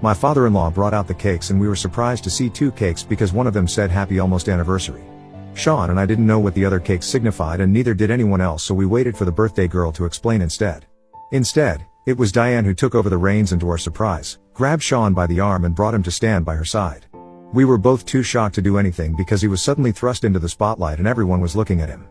My father-in-law brought out the cakes and we were surprised to see 2 cakes because one of them said happy almost anniversary. Sean and I didn't know what the other cakes signified and neither did anyone else, so we waited for the birthday girl to explain instead. Instead, it was Diane who took over the reins and to our surprise, grabbed Sean by the arm and brought him to stand by her side. We were both too shocked to do anything because he was suddenly thrust into the spotlight and everyone was looking at him.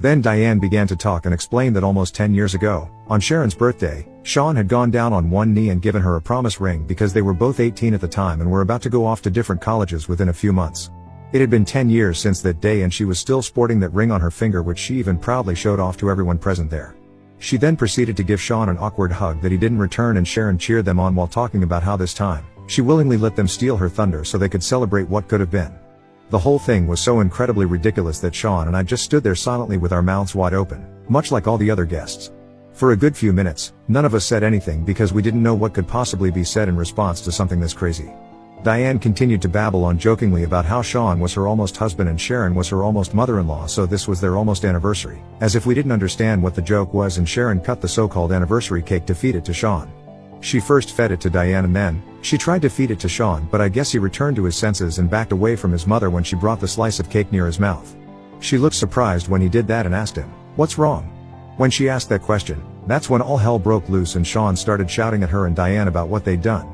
Then Diane began to talk and explained that almost 10 years ago, on Sharon's birthday, Sean had gone down on one knee and given her a promise ring because they were both 18 at the time and were about to go off to different colleges within a few months. It had been 10 years since that day and she was still sporting that ring on her finger, which she even proudly showed off to everyone present there. She then proceeded to give Sean an awkward hug that he didn't return, and Sharon cheered them on while talking about how this time, she willingly let them steal her thunder so they could celebrate what could have been. The whole thing was so incredibly ridiculous that Sean and I just stood there silently with our mouths wide open, much like all the other guests. For a good few minutes, none of us said anything because we didn't know what could possibly be said in response to something this crazy. Diane continued to babble on jokingly about how Sean was her almost husband and Sharon was her almost mother-in-law, so this was their almost anniversary, as if we didn't understand what the joke was, and Sharon cut the so-called anniversary cake to feed it to Sean. She first fed it to Diane and then, she tried to feed it to Sean, but I guess he returned to his senses and backed away from his mother when she brought the slice of cake near his mouth. She looked surprised when he did that and asked him, "What's wrong?" When she asked that question, that's when all hell broke loose and Sean started shouting at her and Diane about what they'd done.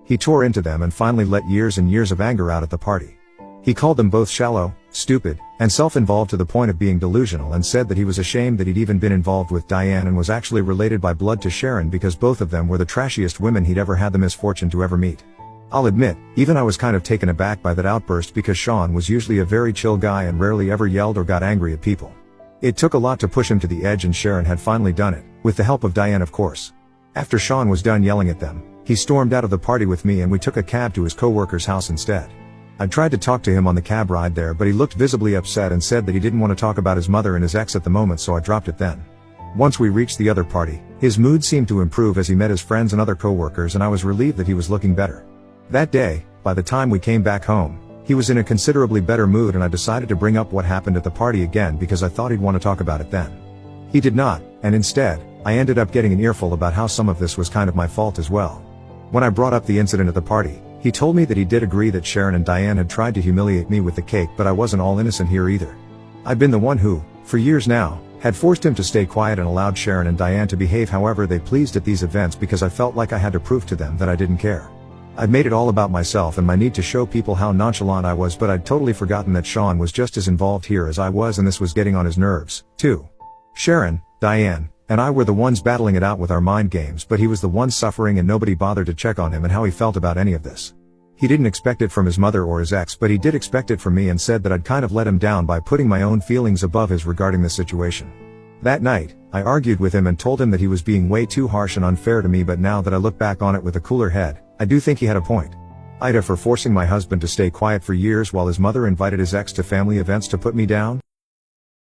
He tore into them and finally let years and years of anger out at the party. He called them both shallow, stupid, and self-involved to the point of being delusional, and said that he was ashamed that he'd even been involved with Diane and was actually related by blood to Sharon because both of them were the trashiest women he'd ever had the misfortune to ever meet. I'll admit, even I was kind of taken aback by that outburst because Sean was usually a very chill guy and rarely ever yelled or got angry at people. It took a lot to push him to the edge and Sharon had finally done it, with the help of Diane of course. After Sean was done yelling at them, he stormed out of the party with me and we took a cab to his co-worker's house instead. I tried to talk to him on the cab ride there, but he looked visibly upset and said that he didn't want to talk about his mother and his ex at the moment, so I dropped it then. Once we reached the other party, his mood seemed to improve as he met his friends and other co-workers, and I was relieved that he was looking better. That day, by the time we came back home, he was in a considerably better mood and I decided to bring up what happened at the party again because I thought he'd want to talk about it then. He did not, and instead, I ended up getting an earful about how some of this was kind of my fault as well. When I brought up the incident at the party, he told me that he did agree that Sharon and Diane had tried to humiliate me with the cake, but I wasn't all innocent here either. I'd been the one who, for years now, had forced him to stay quiet and allowed Sharon and Diane to behave however they pleased at these events because I felt like I had to prove to them that I didn't care. I'd made it all about myself and my need to show people how nonchalant I was, but I'd totally forgotten that Sean was just as involved here as I was, and this was getting on his nerves, too. Sharon, Diane, and I were the ones battling it out with our mind games, but he was the one suffering and nobody bothered to check on him and how he felt about any of this. He didn't expect it from his mother or his ex, but he did expect it from me and said that I'd kind of let him down by putting my own feelings above his regarding this situation. That night, I argued with him and told him that he was being way too harsh and unfair to me, but now that I look back on it with a cooler head, I do think he had a point. Ida for forcing my husband to stay quiet for years while his mother invited his ex to family events to put me down.